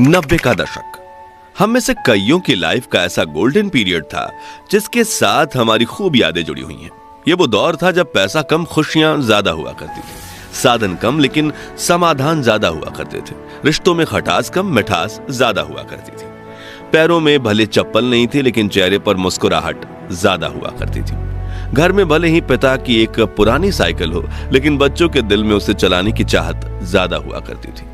90 का दशक हम में से कईयों की लाइफ का ऐसा गोल्डन पीरियड था जिसके साथ हमारी खूब यादें जुड़ी हुई हैं। ये वो दौर था जब पैसा कम, खुशियां ज्यादा हुआ करती थी, साधन कम लेकिन समाधान ज्यादा हुआ करते थे, रिश्तों में खटास कम, मिठास ज्यादा हुआ करती थी, पैरों में भले चप्पल नहीं थी लेकिन चेहरे पर मुस्कुराहट ज्यादा हुआ करती थी, घर में भले ही पिता की एक पुरानी साइकिल हो लेकिन बच्चों के दिल में उसे चलाने की चाहत ज्यादा हुआ करती थी।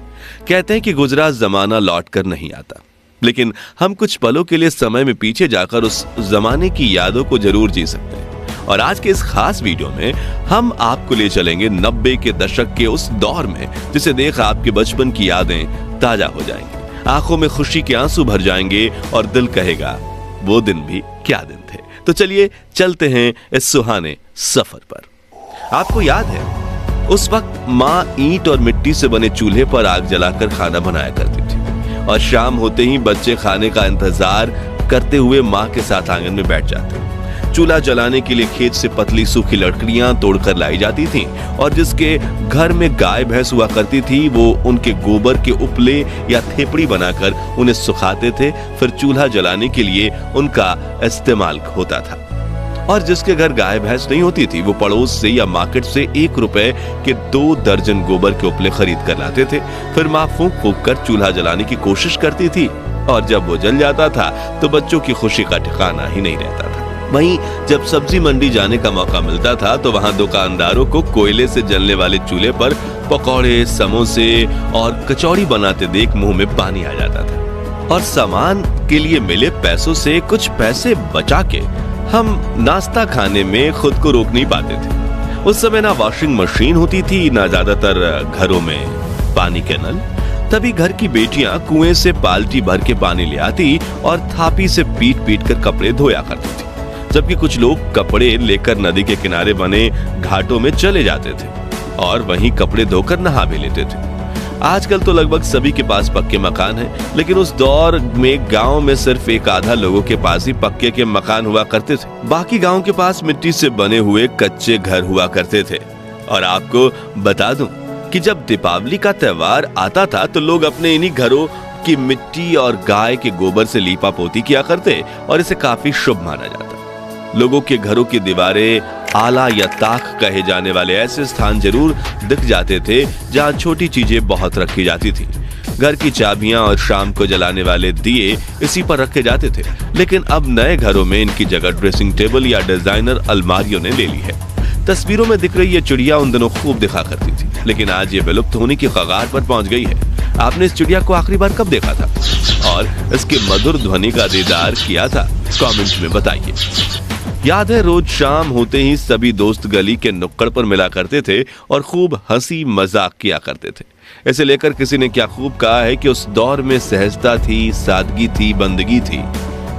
कहते हैं कि गुजरा जमाना लौट कर नहीं आता, लेकिन हम कुछ पलों के लिए समय में पीछे जाकर उस जमाने की यादों को जरूर जी सकते हैं। और आज के इस खास वीडियो में हम आपको ले चलेंगे 90 के दशक के उस दौर में जिसे देख आपके बचपन की यादें ताजा हो जाएंगी, आंखों में खुशी के आंसू भर जाएंगे और दिल कहेगा वो दिन भी क्या दिन थे। तो चलिए चलते हैं इस सुहाने सफर पर। आपको याद है उस वक्त माँ ईंट और मिट्टी से बने चूल्हे पर आग जलाकर खाना बनाया करती थी और शाम होते ही बच्चे खाने का इंतजार करते हुए माँ के साथ आंगन में बैठ जाते। चूल्हा जलाने के लिए खेत से पतली सूखी लकड़ियां तोड़कर लाई जाती थीं और जिसके घर में गाय भैंस हुआ करती थी वो उनके गोबर के उपले या थेपड़ी बनाकर उन्हें सुखाते थे, फिर चूल्हा जलाने के लिए उनका इस्तेमाल होता था। और जिसके घर गाय भैंस नहीं होती थी वो पड़ोस से या मार्केट से 1 रुपए के 2 दर्जन गोबर के उपले खरीद कर लाते थे, फिर माँ फूंक फूंक कर चूल्हा जलाने की कोशिश करती थी और जब वो जल जाता था तो बच्चों की खुशी का ठिकाना ही नहीं रहता था। वहीं जब सब्जी मंडी जाने का मौका मिलता था तो वहां दुकानदारों को कोयले से जलने वाले चूल्हे पर पकौड़े, समोसे और कचौड़ी बनाते देख मुंह में पानी आ जाता था। और सामान के लिए मिले पैसों से कुछ पैसे बचा के हम नाश्ता खाने में खुद को रोक नहीं पाते थे। उस समय ना वॉशिंग मशीन होती थी, ना ज्यादातर घरों में पानी के नल, तभी घर की बेटियां कुएं से बाल्टी भर के पानी ले आती और थापी से पीट पीट कर कपड़े धोया करती थी, जबकि कुछ लोग कपड़े लेकर नदी के किनारे बने घाटों में चले जाते थे और वहीं कपड़े धोकर नहा भी लेते थे। आजकल तो लगभग सभी के पास पक्के मकान हैं, लेकिन उस दौर में गांव में सिर्फ एक आधा लोगों के पास ही पक्के के मकान हुआ करते थे, बाकी गांव के पास मिट्टी से बने हुए कच्चे घर हुआ करते थे। और आपको बता दूं कि जब दीपावली का त्योहार आता था तो लोग अपने इन्हीं घरों की मिट्टी और गाय के गोबर से लीपा पोती किया करते और इसे काफी शुभ माना जाता। लोगों के घरों की दीवारें आला या ताक कहे जाने वाले ऐसे स्थान जरूर दिख जाते थे जहां छोटी चीजें बहुत रखी जाती थी। घर की चाबियां और शाम को जलाने वाले दिए इसी पर रखे जाते थे, लेकिन अब नए घरों में इनकी जगह ड्रेसिंग टेबल या डिजाइनर अलमारियों ने ले ली है। तस्वीरों में दिख रही ये चिड़िया उन दिनों खूब दिखा करती थी, लेकिन आज ये विलुप्त होने की कगार पर पहुंच गई है। आपने इस चिड़िया को आखिरी बार कब देखा था और इसके मधुर ध्वनि का दीदार किया था? कमेंट में बताइए। याद है रोज शाम होते ही सभी दोस्त गली के नुक्कड़ पर मिला करते थे और खूब हंसी मजाक किया करते थे। इसे लेकर किसी ने क्या खूब कहा है कि उस दौर में सहजता थी, सादगी थी, बंदगी थी।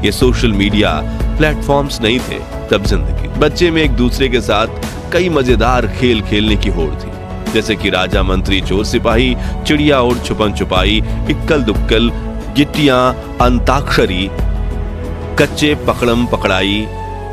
ये सोशल मीडिया प्लेटफॉर्म्स नहीं थे तब जिंदगी। बच्चे में एक दूसरे के साथ कई मजेदार खेल खेलने की होड़ थी, जैसे कि राजा मंत्री चोर सिपाही, चिड़िया और छुपन छुपाई, इक्कल दुक्कल, गिट्टियां, अंताक्षरी, कच्चे पकड़म पकड़ाई,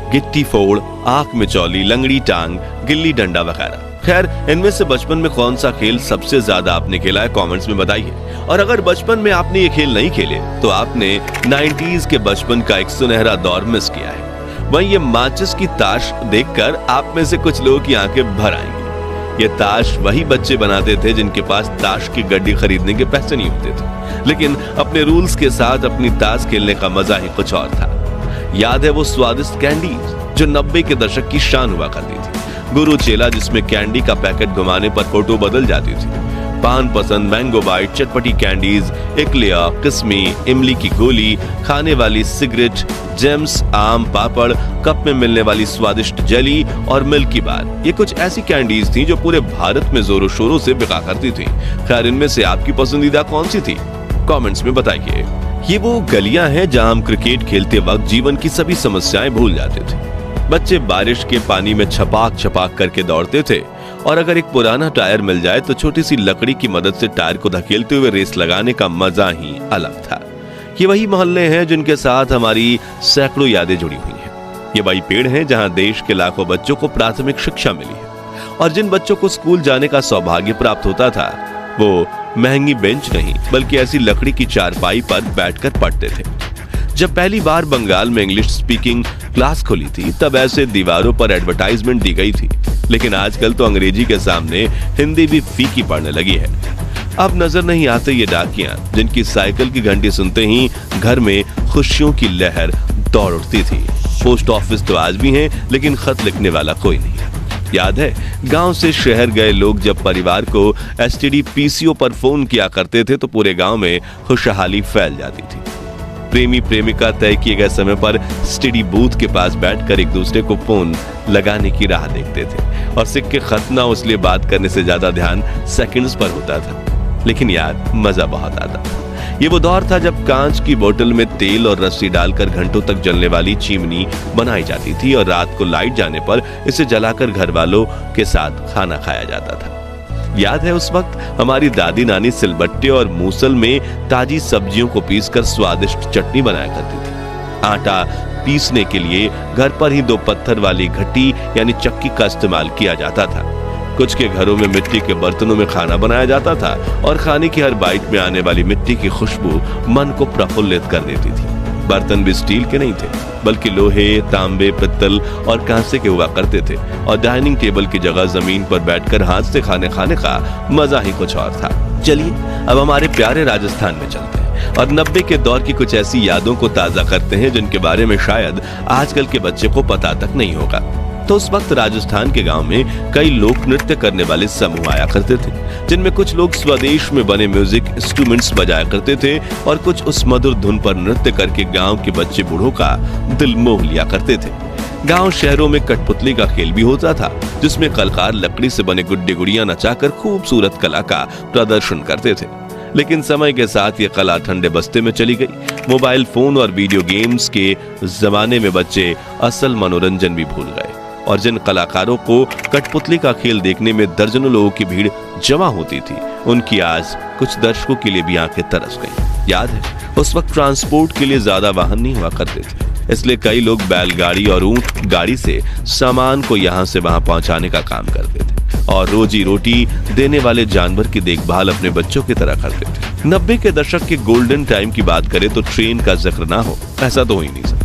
गिट्टी फोड़, आंख में चौली, लंगड़ी टांग, गिल्ली डंडा वगैरह। खैर, इनमें से बचपन में कौन सा खेल सबसे ज्यादा आपने खेला है कमेंट्स में बताइए। और अगर बचपन में आपने ये खेल नहीं खेले तो आपने 90s के बचपन का एक सुनहरा दौर मिस किया है। वहीं ये माचिस की ताश देखकर आप में से कुछ लोगों की आंखें भर आएंगी। ये ताश वही बच्चे बनाते थे जिनके पास ताश की गड्डी खरीदने के पैसे नहीं होते थे, लेकिन अपने रूल्स के साथ अपनी ताश खेलने का मजा ही कुछ और था। याद है वो स्वादिष्ट कैंडीज जो 90 के दशक की शान हुआ करती थी। गुरु चेला जिसमें कैंडी का पैकेट घुमाने पर फोटो बदल जाती थी, पान पसंद, मैंगो बाइट, चटपटी कैंडीज, इकलिया, किस्मी, इमली की गोली, खाने वाली सिगरेट, जेम्स, आम पापड़, कप में मिलने वाली स्वादिष्ट जेली और मिल्की बार। ये कुछ ऐसी कैंडीज थी जो पूरे भारत में जोरों शोरों से बिका करती थी। खैर, इनमें से आपकी पसंदीदा कौन सी थी? कमेंट्स में बताइए। ये वो गलियां हैं जहां हम क्रिकेट खेलते वक्त जीवन की सभी समस्याएं भूल जाते थे। बच्चे बारिश के पानी में छपाक छपाक करके दौड़ते थे और अगर एक पुराना टायर मिल जाए तो छोटी सी लकड़ी की मदद से टायर को धकेलते हुए रेस लगाने का मजा ही अलग था। ये वही मोहल्ले हैं जिनके साथ हमारी सैकड़ों यादें जुड़ी हुई हैं। ये वही पेड़ हैं जहां देश के लाखों बच्चों को प्राथमिक शिक्षा मिली है और जिन बच्चों को स्कूल जाने का सौभाग्य प्राप्त होता था वो महंगी बेंच नहीं बल्कि ऐसी लकड़ी की चारपाई पर बैठकर पढ़ते थे। जब पहली बार बंगाल में इंग्लिश स्पीकिंग क्लास खुली थी तब ऐसे दीवारों पर एडवर्टाइजमेंट दी गई थी, लेकिन आजकल तो अंग्रेजी के सामने हिंदी भी फीकी पड़ने लगी है। अब नजर नहीं आते ये डाकियां जिनकी साइकिल की घंटी सुनते ही घर में खुशियों की लहर दौड़ उठती थी। पोस्ट ऑफिस तो आज भी है, लेकिन खत लिखने वाला कोई नहीं। याद है, गांव से शहर गए लोग जब परिवार को एसटीडी पीसीओ पर फोन किया करते थे तो पूरे गांव में खुशहाली फैल जाती थी। प्रेमी प्रेमिका तय किए गए समय पर एसटीडी बूथ के पास बैठकर एक दूसरे को फोन लगाने की राह देखते थे और सिक्के खत ना इसलिए बात करने से ज्यादा ध्यान सेकंड्स पर होता था। लेकिन यार, मजा बहुत आता था। ये वो दौर था जब कांच की बोतल में तेल और रस्सी डालकर घंटों तक जलने वाली चिमनी बनाई जाती थी और रात को लाइट जाने पर इसे जलाकर घर वालों के साथ खाना खाया जाता था। याद है, उस वक्त हमारी दादी नानी सिलबट्टे और मूसल में ताजी सब्जियों को पीसकर स्वादिष्ट चटनी बनाया करती थी। आटा पीसने के लिए घर पर ही 2 पत्थर वाली घटी यानी चक्की का इस्तेमाल किया जाता था। कुछ के घरों में मिट्टी के बर्तनों में खाना बनाया जाता था और खाने की हर बाइट में आने वाली मिट्टी की खुशबू मन को प्रफुल्लित कर देती थी। बर्तन भी स्टील के नहीं थे बल्कि लोहे, तांबे, पित्तल और कांसे के हुआ करते थे और डाइनिंग टेबल की जगह जमीन पर बैठकर हाथ से खाने का मजा ही कुछ और था। चलिए अब हमारे प्यारे राजस्थान में चलते हैं और 90 के दौर की कुछ ऐसी यादों को ताजा करते हैं जिनके बारे में शायद आजकल के बच्चे को पता तक नहीं होगा। तो उस वक्त राजस्थान के गांव में कई लोक नृत्य करने वाले समूह आया करते थे, जिनमें कुछ लोग स्वदेश में बने म्यूजिक इंस्ट्रूमेंट्स बजाया करते थे और कुछ उस मधुर धुन पर नृत्य करके गांव के बच्चे बूढ़ों का दिल मोह लिया करते थे। गांव शहरों में कठपुतली का खेल भी होता था, जिसमें कलाकार लकड़ी से बने गुड्डे गुड़ियां नचाकर खूबसूरत कला का प्रदर्शन करते थे। लेकिन समय के साथ ये कला ठंडे बस्ते में चली गई। मोबाइल फोन और वीडियो गेम्स के जमाने में बच्चे असल मनोरंजन भी भूल गए और जिन कलाकारों को कठपुतली का खेल देखने में दर्जनों लोगों की भीड़ जमा होती थी, उनकी आज कुछ दर्शकों के लिए भी आंखें तरस गईं। याद है, उस वक्त ट्रांसपोर्ट के लिए ज्यादा वाहन नहीं हुआ करते थे, इसलिए कई लोग बैलगाड़ी और ऊंट गाड़ी से सामान को यहाँ से वहां पहुंचाने का काम करते थे और रोजी रोटी देने वाले जानवर की देखभाल अपने बच्चों की तरह करते थे। 90 के दशक के गोल्डन टाइम की बात करें तो ट्रेन का जिक्र ना हो ऐसा तो हो ही नहीं सकता।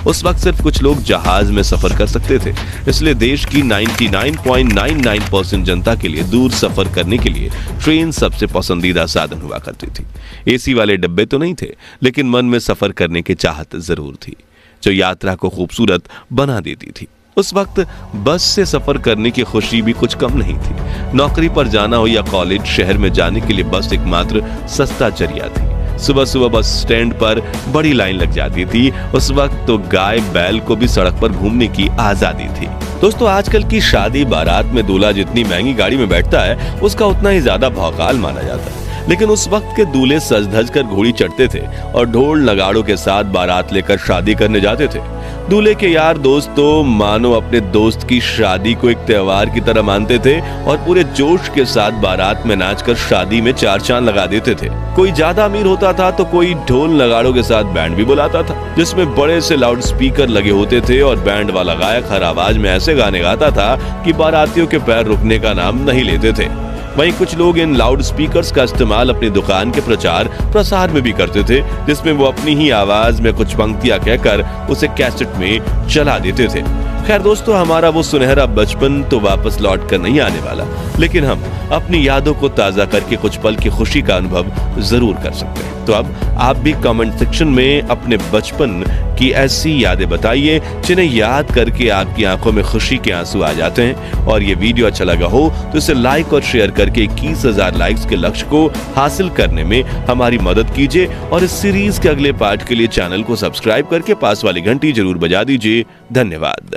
उस वक्त सिर्फ कुछ लोग जहाज में सफर कर सकते थे, इसलिए देश की 99.99% जनता के लिए दूर सफर करने के लिए ट्रेन सबसे पसंदीदा साधन हुआ करती थी। एसी वाले डब्बे तो नहीं थे, लेकिन मन में सफर करने की चाहत जरूर थी, जो यात्रा को खूबसूरत बना देती थी। उस वक्त बस से सफर करने की खुशी भी कुछ कम नहीं थी। नौकरी पर जाना हो या कॉलेज, शहर में जाने के लिए बस एकमात्र सस्ता जरिया थी। सुबह सुबह बस स्टैंड पर बड़ी लाइन लग जाती थी। उस वक्त तो गाय बैल को भी सड़क पर घूमने की आजादी थी। दोस्तों, आजकल की शादी बारात में दूल्हा जितनी महंगी गाड़ी में बैठता है उसका उतना ही ज्यादा भौकाल माना जाता है, लेकिन उस वक्त के दूल्हे सज धज कर घोड़ी चढ़ते थे और ढोल नगाड़ों के साथ बारात लेकर शादी करने जाते थे। दूल्हे के यार दोस्त तो मानो अपने दोस्त की शादी को एक त्योहार की तरह मानते थे और पूरे जोश के साथ बारात में नाचकर शादी में 4 चांद लगा देते थे। कोई ज्यादा अमीर होता था तो कोई ढोल नगाड़ों के साथ बैंड भी बुलाता था, जिसमें बड़े से लाउड स्पीकर लगे होते थे और बैंड वाला गायक हर आवाज में ऐसे गाने गाता था कि बारातियों के पैर रुकने का नाम नहीं लेते थे। वहीं कुछ लोग इन लाउड स्पीकर्स का इस्तेमाल अपनी दुकान के प्रचार प्रसार में भी करते थे, जिसमें वो अपनी ही आवाज में कुछ पंक्तियां कहकर उसे कैसेट में चला देते थे। खैर दोस्तों, हमारा वो सुनहरा बचपन तो वापस लौट कर नहीं आने वाला, लेकिन हम अपनी यादों को ताजा करके कुछ पल की खुशी का अनुभव जरूर कर सकते हैं। तो अब आप भी कमेंट सेक्शन में अपने बचपन की ऐसी यादें बताइए जिन्हें याद करके आपकी आंखों में खुशी के आंसू आ जाते हैं। और ये वीडियो अच्छा लगा हो तो इसे लाइक और शेयर करके 21,000 लाइक्स के लक्ष्य को हासिल करने में हमारी मदद कीजिए और इस सीरीज के अगले पार्ट के लिए चैनल को सब्सक्राइब करके पास वाली घंटी जरूर बजा दीजिए। धन्यवाद।